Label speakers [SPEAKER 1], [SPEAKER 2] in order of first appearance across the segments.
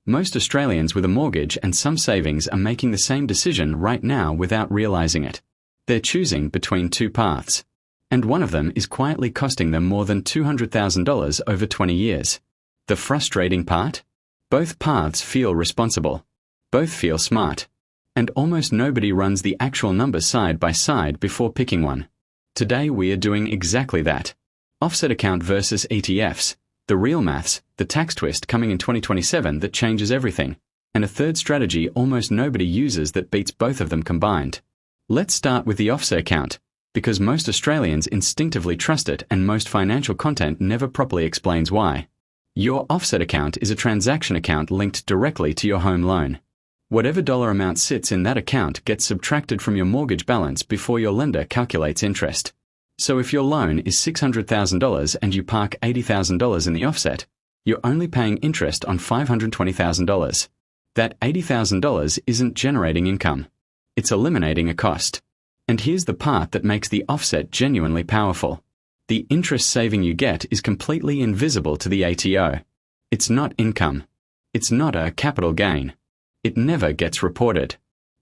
[SPEAKER 1] Most Australians with a mortgage and some savings are making the same decision right now without realizing it. They're choosing between two paths. And one of them is quietly costing them more than $200,000 over 20 years. The frustrating part? Both paths feel responsible. Both feel smart. And almost nobody runs the actual numbers side by side before picking one. Today we are doing exactly that. Offset account versus ETFs. The real maths, the tax twist coming in 2027 that changes everything, and a third strategy almost nobody uses that beats both of them combined. Let's start with the offset account, because most Australians instinctively trust it and most financial content never properly explains why. Your offset account is a transaction account linked directly to your home loan. Whatever dollar amount sits in that account gets subtracted from your mortgage balance before your lender calculates interest. So if your loan is $600,000 and you park $80,000 in the offset, you're only paying interest on $520,000. That $80,000 isn't generating income. It's eliminating a cost. And here's the part that makes the offset genuinely powerful. The interest saving you get is completely invisible to the ATO. It's not income. It's not a capital gain. It never gets reported.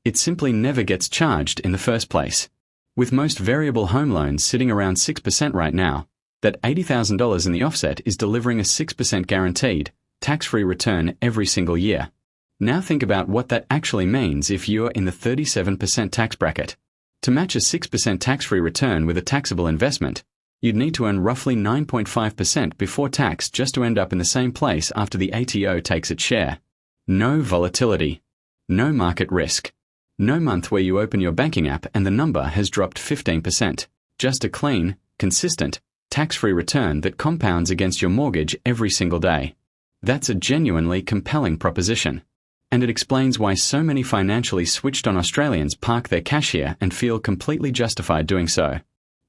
[SPEAKER 1] It simply never gets charged in the first place. With most variable home loans sitting around 6% right now, that $80,000 in the offset is delivering a 6% guaranteed, tax-free return every single year. Now think about what that actually means if you're in the 37% tax bracket. To match a 6% tax-free return with a taxable investment, you'd need to earn roughly 9.5% before tax just to end up in the same place after the ATO takes its share. No volatility. No market risk. No month where you open your banking app and the number has dropped 15%. Just a clean, consistent, tax-free return that compounds against your mortgage every single day. That's a genuinely compelling proposition. And it explains why so many financially switched-on Australians park their cash here and feel completely justified doing so.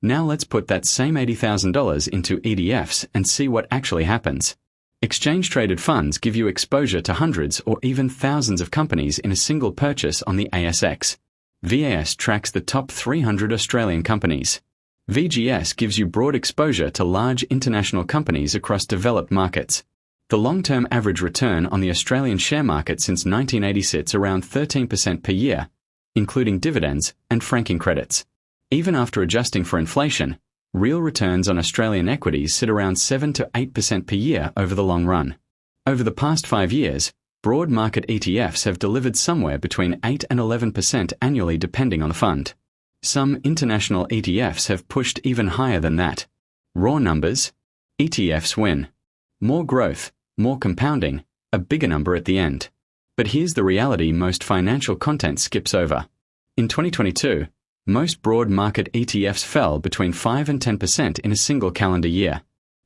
[SPEAKER 1] Now let's put that same $80,000 into ETFs and see what actually happens. Exchange-traded funds give you exposure to hundreds or even thousands of companies in a single purchase on the ASX. VAS tracks the top 300 Australian companies. VGS gives you broad exposure to large international companies across developed markets. The long-term average return on the Australian share market since 1980 sits around 13% per year, including dividends and franking credits. Even after adjusting for inflation, real returns on Australian equities sit around 7 to 8% per year over the long run. Over the past 5 years, broad market ETFs have delivered somewhere between 8 and 11% annually depending on the fund. Some international ETFs have pushed even higher than that. Raw numbers: ETFs win. More growth, more compounding, a bigger number at the end. But here's the reality most financial content skips over. In 2022, most broad market ETFs fell between 5 and 10% in a single calendar year.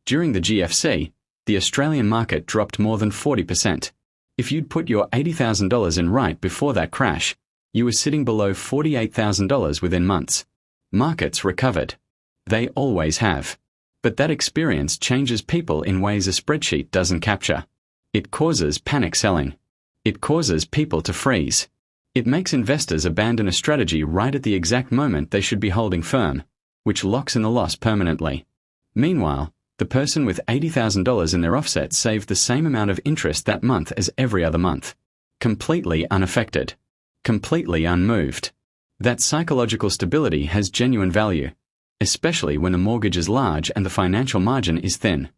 [SPEAKER 1] During the GFC, the Australian market dropped more than 40%. If you'd put your $80,000 in right before that crash, you were sitting below $48,000 within months. Markets recovered. They always have. But that experience changes people in ways a spreadsheet doesn't capture. It causes panic selling. It causes people to freeze. It makes investors abandon a strategy right at the exact moment they should be holding firm, which locks in the loss permanently. Meanwhile, the person with $80,000 in their offset saved the same amount of interest that month as every other month. Completely unaffected. Completely unmoved. That psychological stability has genuine value, especially when the mortgage is large and the financial margin is thin.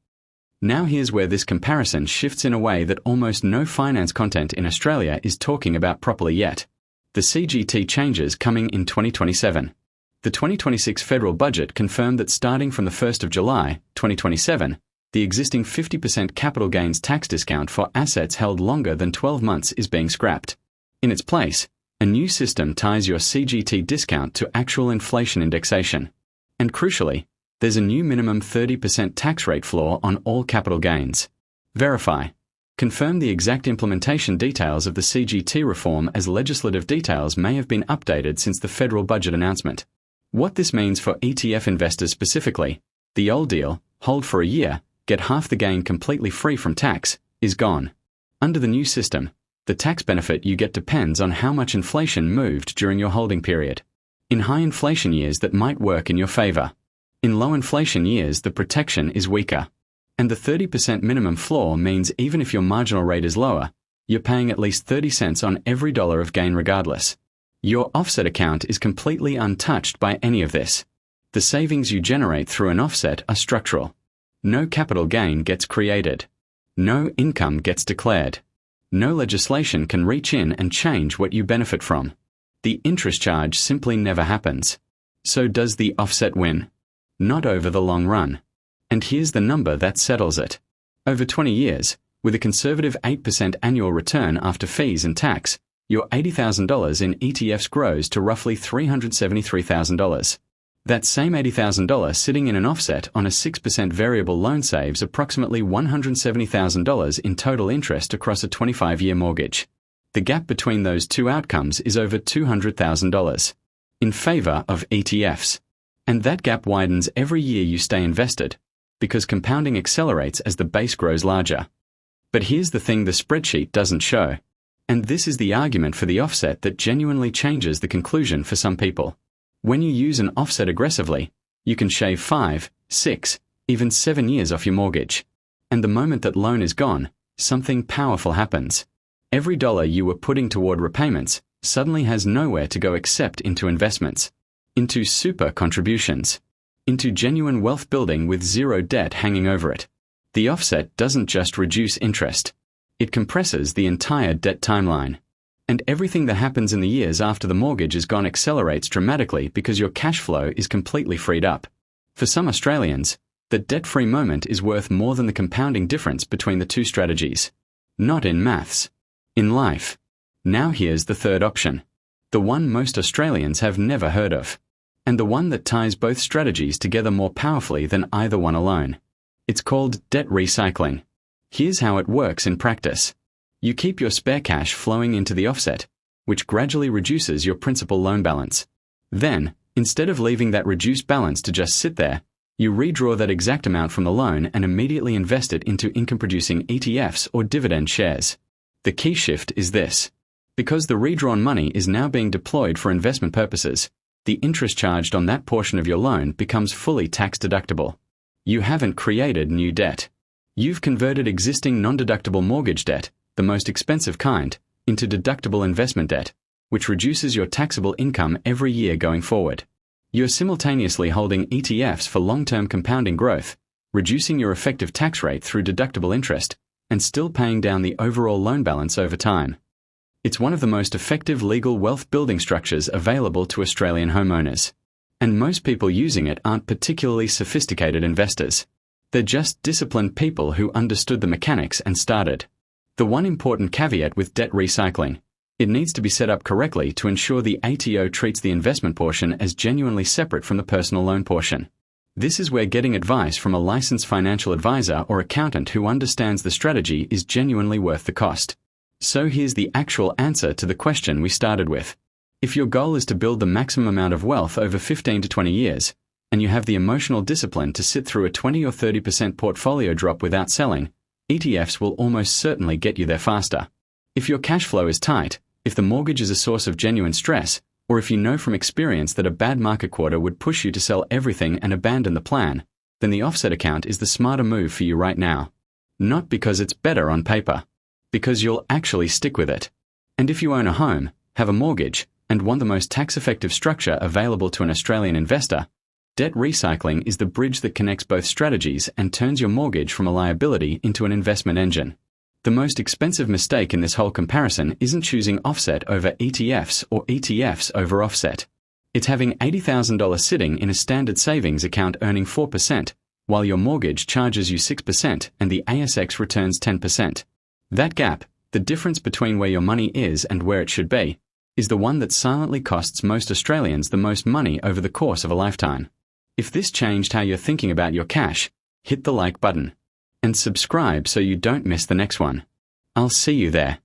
[SPEAKER 1] Now here's where this comparison shifts in a way that almost no finance content in Australia is talking about properly yet. The CGT changes coming in 2027. The 2026 federal budget confirmed that starting from the 1st of July, 2027, the existing 50% capital gains tax discount for assets held longer than 12 months is being scrapped. In its place, a new system ties your CGT discount to actual inflation indexation. And crucially, there's a new minimum 30% tax rate floor on all capital gains. Verify. Confirm the exact implementation details of the CGT reform as legislative details may have been updated since the federal budget announcement. What this means for ETF investors specifically: the old deal, hold for a year, get half the gain completely free from tax, is gone. Under the new system, the tax benefit you get depends on how much inflation moved during your holding period. In high inflation years, that might work in your favor. In low inflation years, the protection is weaker. And the 30% minimum floor means even if your marginal rate is lower, You're paying at least 30 cents on every dollar of gain regardless. Your offset account is completely untouched by any of this. The savings you generate through an offset are structural. No capital gain gets created. No income gets declared. No legislation can reach in and change what you benefit from. The interest charge simply never happens. So does the offset win? Not over the long run. And here's the number that settles it. Over 20 years, with a conservative 8% annual return after fees and tax, your $80,000 in ETFs grows to roughly $373,000. That same $80,000 sitting in an offset on a 6% variable loan saves approximately $170,000 in total interest across a 25-year mortgage. The gap between those two outcomes is over $200,000 in favor of ETFs. And that gap widens every year you stay invested, because compounding accelerates as the base grows larger. But here's the thing the spreadsheet doesn't show. And this is the argument for the offset that genuinely changes the conclusion for some people. When you use an offset aggressively, you can shave 5, 6, even 7 years off your mortgage. And the moment that loan is gone, something powerful happens. Every dollar you were putting toward repayments suddenly has nowhere to go except into investments, into super contributions, into genuine wealth building with zero debt hanging over it. The offset doesn't just reduce interest. It compresses the entire debt timeline. And everything that happens in the years after the mortgage is gone accelerates dramatically because your cash flow is completely freed up. For some Australians, the debt-free moment is worth more than the compounding difference between the two strategies. Not in maths. In life. Now here's the third option. The one most Australians have never heard of. And the one that ties both strategies together more powerfully than either one alone. It's called debt recycling. Here's how it works in practice. You keep your spare cash flowing into the offset, which gradually reduces your principal loan balance. Then, instead of leaving that reduced balance to just sit there, you redraw that exact amount from the loan and immediately invest it into income-producing ETFs or dividend shares. The key shift is this. Because the redrawn money is now being deployed for investment purposes, the interest charged on that portion of your loan becomes fully tax-deductible. You haven't created new debt. You've converted existing non-deductible mortgage debt, the most expensive kind, into deductible investment debt, which reduces your taxable income every year going forward. You're simultaneously holding ETFs for long-term compounding growth, reducing your effective tax rate through deductible interest, and still paying down the overall loan balance over time. It's one of the most effective legal wealth building structures available to Australian homeowners. And most people using it aren't particularly sophisticated investors. They're just disciplined people who understood the mechanics and started. The one important caveat with debt recycling: it needs to be set up correctly to ensure the ATO treats the investment portion as genuinely separate from the personal loan portion. This is where getting advice from a licensed financial advisor or accountant who understands the strategy is genuinely worth the cost. So here's the actual answer to the question we started with. If your goal is to build the maximum amount of wealth over 15 to 20 years, and you have the emotional discipline to sit through a 20 or 30% portfolio drop without selling, ETFs will almost certainly get you there faster. If your cash flow is tight, if the mortgage is a source of genuine stress, or if you know from experience that a bad market quarter would push you to sell everything and abandon the plan, then the offset account is the smarter move for you right now. Not because it's better on paper, because you'll actually stick with it. And if you own a home, have a mortgage, and want the most tax-effective structure available to an Australian investor, debt recycling is the bridge that connects both strategies and turns your mortgage from a liability into an investment engine. The most expensive mistake in this whole comparison isn't choosing offset over ETFs or ETFs over offset. It's having $80,000 sitting in a standard savings account earning 4%, while your mortgage charges you 6% and the ASX returns 10%. That gap, the difference between where your money is and where it should be, is the one that silently costs most Australians the most money over the course of a lifetime. If this changed how you're thinking about your cash, hit the like button. And subscribe so you don't miss the next one. I'll see you there.